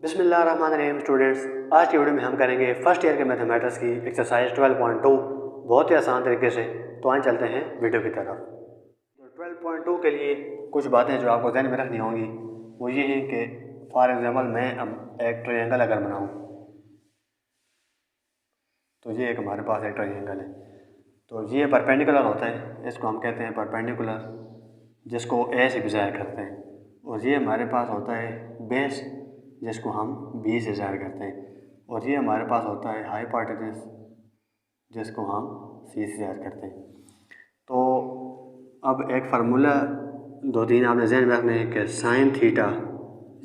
बिस्मिल्लाहिर्रहमानिर्रहीम स्टूडेंट्स, आज की वीडियो में हम करेंगे फर्स्ट ईयर के मैथमेटिक्स की एक्सरसाइज 12.2 बहुत ही आसान तरीके से। तो आइए चलते हैं वीडियो की तरफ। तो 12.2 के लिए कुछ बातें जो आपको ध्यान में रखनी होंगी वो ये हैं कि फॉर एग्जांपल मैं अब एक ट्रायंगल अगर बनाऊँ तो ये एक हमारे पास एक ट्रायंगल है। तो ये परपेंडिकुलर होता है, इसको हम कहते हैं परपेंडिकुलर, जिसको ए से भी ज़ाहिर करते हैं। और ये हमारे पास होता है बेस, जिसको हम बी से ज़ाहिर करते हैं। और ये हमारे पास होता है हाइपोटेनस, जिसको हम सी से ज़ाहिर करते हैं। तो अब एक फार्मूला दो तीन आपने ज़हन में रखने हैं कि साइन थीटा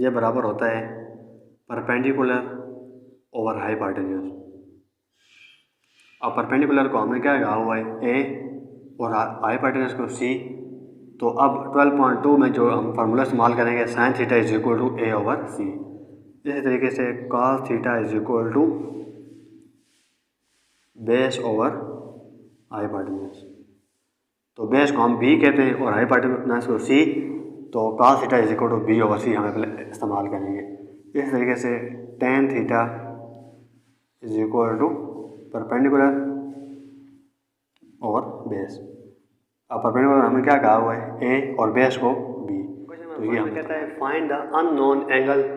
ये बराबर होता है परपेंडिकुलर ओवर हाइपोटेनस। अब परपेंडिकुलर को हमने क्या कहा हुआ है ए और हाइपोटेनस को सी। तो अब 12.2 में जो हम फार्मूला इस्तेमाल करेंगे sine theta is equal to A over C. इसी तरीके से cos theta is equal to base over hypotenuse. तो बेस को हम बी कहते हैं और हाइपोटेनस को सी। तो cos theta is equal to B over C हमें पहले इस्तेमाल करेंगे। इस तरीके से tan theta is equal to perpendicular और बेस। अब परपेंडिकुलर हमें क्या कहा हुआ है ए और बेस को बी। तो ये हमें कहता है find the unknown angle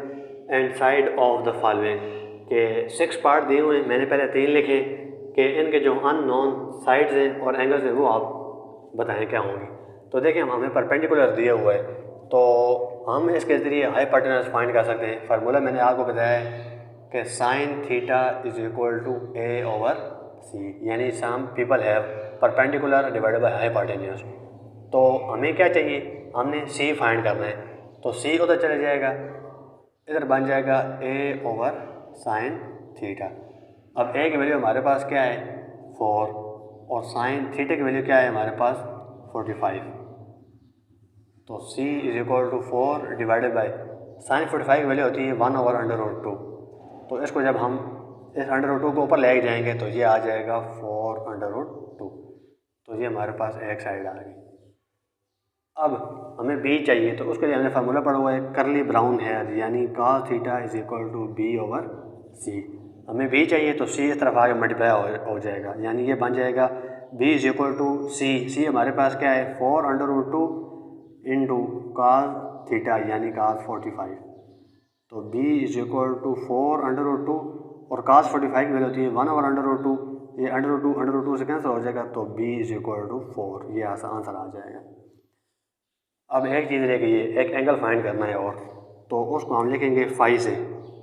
and side of the following के 6 पार्ट दिए हुए हैं। मैंने पहले 3 लिखे कि इनके जो अननोन साइड्स हैं और एंगल्स हैं वो आप बताएं क्या होंगे। तो देखिए हमें परपेंडिकुलर दिया हुआ है तो हम इसके ज़रिए हाइपोटेनस फाइंड कर सकते हैं। फार्मूला मैंने आपको बताया है कि sine theta is equal to A over C, यानी some people have perpendicular divided by hypotenuse. तो हमें क्या चाहिए, हमने सी फाइंड करना है। तो सी उधर चला जाएगा, इधर बन जाएगा ए ओवर साइन थीटा। अब ए की वैल्यू हमारे पास क्या है 4 और साइन थीटा की वैल्यू क्या है हमारे पास 45। तो C is equal to 4 divided by sine 45 की वैल्यू होती है 1 ओवर अंडर रूट 2। तो इसको जब हम इस अंडर रूट 2 को ऊपर ले जाएंगे तो ये आ जाएगा 4 अंडर रूट 2। तो ये हमारे पास एक साइड आ गई। अब हमें बी चाहिए तो उसके लिए हमने फार्मूला पढ़ा हुआ है करली ब्राउन हेयर, यानी cos theta is equal to B over C. हमें बी चाहिए तो सी इस तरफ आगे मल्टीप्लाई हो जाएगा, यानी ये बन जाएगा B is equal to C. C हमारे पास क्या है 4 under root 2 into cos theta यानी cos 45। तो b is equal to 4 under root 2 और cos 45 की वैल्यू होती है 1 ओवर अंडर रूट 2। ये अंडर रूट 2 से कैंसिल हो जाएगा तो b इज इक्वल टू 4, ये आंसर आ जाएगा। अब एक चीज़ रह गई है, एक एंगल फाइंड करना है और तो उसको हम लिखेंगे फाई से।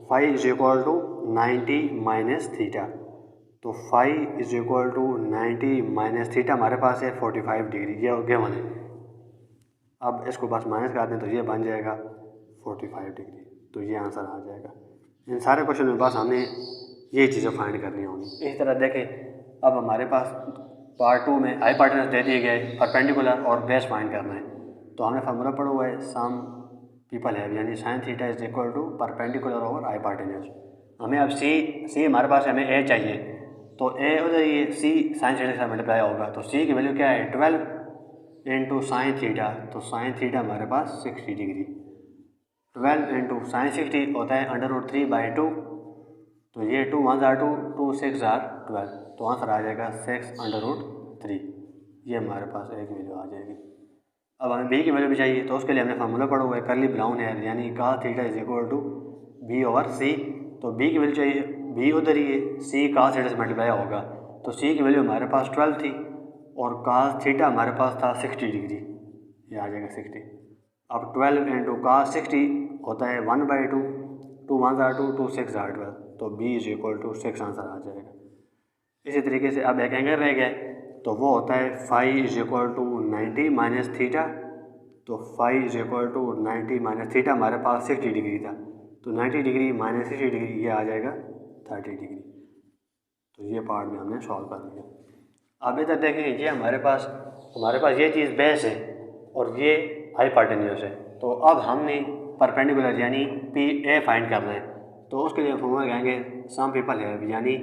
Phi is equal to 90 minus theta. तो phi is equal to 90 minus theta हमारे पास है 45 डिग्री, ये गिवन है। अब इसको बस माइनस कर दें तो ये बन जाएगा 45 डिग्री। तो ये आंसर आ जाएगा। इन सारे क्वेश्चन में बस हमने ये चीज़ें फाइंड करनी होंगी। इस तरह देखें, अब हमारे पास पार्ट 2 में हाइपोटेनस दे दिए गए, परपेंडिकुलर और बेस फाइंड करना है। तो हमने फार्मूला पढ़ा हुआ है सम पीपल है, यानी sine theta is equal to perpendicular over hypotenuse. हमें अब सी हमारे पास हमें ए चाहिए तो ए उधर ये सी साइन थीटा से मल्टीप्लाई होगा। तो सी की वैल्यू क्या है 12 इंटू साइन थीटा। तो साइन थीटा हमारे पास 60 डिग्री। 12 इंटू साइन 60 होता है अंडर रूट 3 बाई 2। तो ये 2 1 जार 2 2 6 जार 12। तो आंसर आ जाएगा 6 अंडर रूट 3। ये हमारे पास ए की वैल्यू आ जाएगी। अब हमें बी की वैल्यू भी चाहिए तो उसके लिए हमने फार्मूला पढ़ा हुआ है करली ब्राउन है, यानी cos theta is equal to B over C. तो बी की वैल्यू चाहिए, बी उधर ही है, सी cos थीटा से मल्टीप्लाई होगा। तो सी की वैल्यू हमारे पास 12 थी और cos थीटा हमारे पास था 60 डिग्री, ये आ जाएगा 60। अब 12 इंटू cos 60 होता है 1 बाई 2, 2 1 जार 2 2 6 जार 12। तो B is equal to 6 answer आ जाएगा। इसी तरीके से अब एक एंगल रह गया तो वो होता है phi is equal to 90 minus theta. तो phi is equal to 90 minus theta हमारे पास 60 डिग्री था। तो 90 डिग्री माइनस 60 डिग्री ये आ जाएगा 30 डिग्री। तो ये पार्ट में हमने सॉल्व कर लिया। अब इधर देखें, ये हमारे पास ये चीज़ बेस है और ये हाइपोटेन्यूज है। तो अब हमने परपेंडिकुलर यानी पी ए फाइंड करना है। तो उसके लिए फॉर्मूला लगाएंगे सम पीपल है, यानी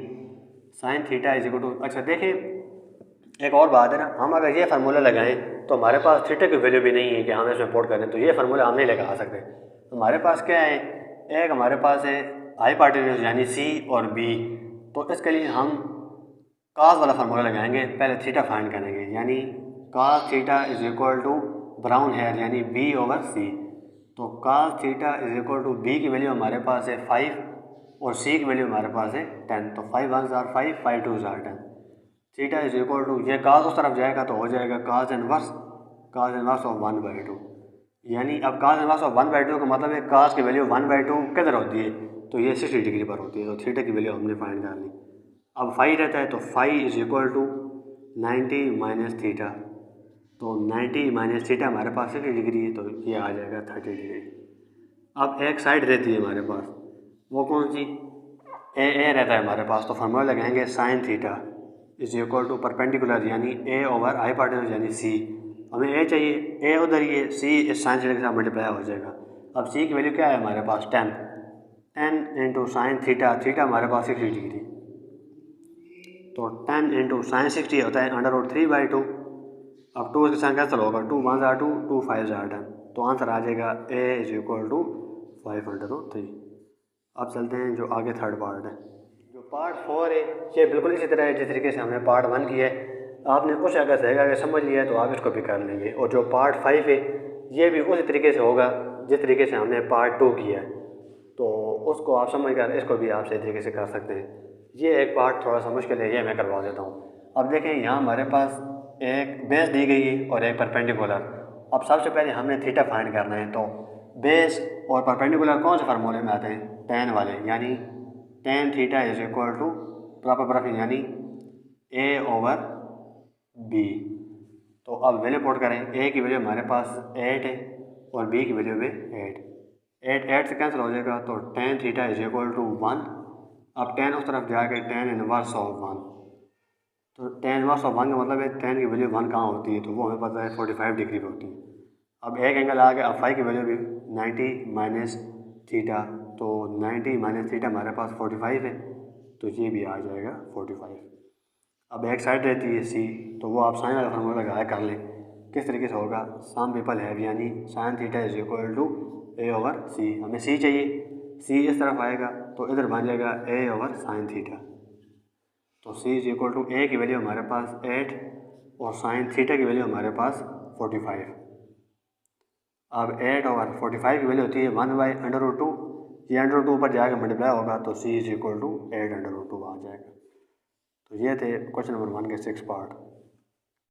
sine theta is equal to. अच्छा देखें, एक और बात है ना, हम अगर ये फार्मूला लगाएं तो हमारे पास थीटा की वैल्यू भी नहीं है कि हम इसमें पुट करें, तो ये फार्मूला हम नहीं लगा सकते। हमारे पास क्या है एक हमारे पास है हाइपोटेन्यूज यानी सी और बी, तो इसके लिए हम कास वाला फार्मूला लगाएंगे। पहले थीटा फाइंड करेंगे, यानी cos theta is equal to brown hair यानी बी ओवर सी। तो cos theta is equal to B की वैल्यू हमारे पास है 5 और सी की वैल्यू हमारे पास है 10। तो 5 1 जार 5, 5 2 जार 10। थीटा इज इक्वल टू, ये कास उस तरफ जाएगा तो हो जाएगा कास इनवर्स ऑफ 1/2, यानी अब कास इनवर्स ऑफ 1/2 का मतलब है कास की वैल्यू 1/2 किधर होती है, तो ये 60 डिग्री पर होती है। तो थीटा की वैल्यू हमने फाइंड कर ली। अब 5 रहता है तो 5 is equal to 90 minus theta. तो 90 माइनस थीटा हमारे पास 60 डिग्री है, तो ये आ जाएगा 30 डिग्री। अब एक साइड रहती है हमारे पास, वो कौन सी, ए रहता है हमारे पास। तो फार्मूला लगाएंगे sine theta is equal to perpendicular यानी ए ओवर हाइपोटेन्यूज यानी सी। हमें ए चाहिए, ए उधर ही है, सी इस साइन थीटा के साथ मल्टीप्लाई हो जाएगा। अब सी की वैल्यू क्या है हमारे पास 10 इंटू साइन थीटा, थीटा हमारे पास 60 डिग्री, तो 10 इंटू साइन 60 होता है √3/2। अब 2 इसके साथ कैंसिल होगा, 2 1 जार 2, 2 5 जार 10। तो आंसर आ जाएगा ए इज इक्वल टू 5/3। अब चलते हैं जो आगे थर्ड पार्ट है। जो पार्ट 4 है ये बिल्कुल इसी तरह है जिस तरीके से हमने पार्ट 1 किया है। आपने कुछ अगर समझ लिया है तो आप इसको भी कर लेंगे। और जो पार्ट 5 है ये भी उसी तरीके से होगा जिस तरीके से हमने पार्ट 2 किया है, तो उसको आप समझ कर इसको भी आप सही तरीके से कर सकते हैं। ये एक पार्ट थोड़ा सा मुश्किल है, ये मैं करवा देता हूँ। अब देखें यहाँ हमारे पास एक बेस दी गई है और एक परपेंडिकुलर। अब सबसे पहले हमने थीटा फाइंड करना है, तो बेस और परपेंडिकुलर कौन से फार्मूले में आते हैं, tan वाले, यानी tan theta is equal to proper bracket यानी a ओवर b। तो अब वैल्यू पुट करें, a की वैल्यू हमारे पास 8 है और b की वैल्यू भी 8 से कैंसिल हो जाएगा, तो tan theta is equal to 1। अब tan उस तरफ जाके tan इनवर्स ऑफ 1, तो tan इनवर्स ऑफ 1 का मतलब है tan की वैल्यू 1 कहाँ होती है, तो वो हमें पता है 45 डिग्री पर होती है। अब एक एंगल आ गया, अब 5 की वैल्यू भी 90 माइनस थीटा, तो 90 माइनस थीटा हमारे पास 45 है, तो ये भी आ जाएगा 45। अब एक साइड रहती है सी, तो वो आप साइन वाला फार्मूला लगाया कर लें। किस तरीके से होगा, सम पीपल हैव यानी sine theta is equal to A over C. हमें सी चाहिए, सी इस तरफ आएगा तो इधर बन जाएगा ए ओवर साइन थीटा। तो सी इज इक्वल टू ए की वैल्यू हमारे पास 8 और साइन थीटा की वैल्यू हमारे पास 45। अब 8 ओवर 45 की वैल्यू होती है 1/√2। ये √2 ऊपर जाएगा मल्टीप्लाई होगा, तो सी इज इक्वल टू 8/√2 आ जाएगा। तो ये थे क्वेश्चन नंबर 1 के 6 पार्ट।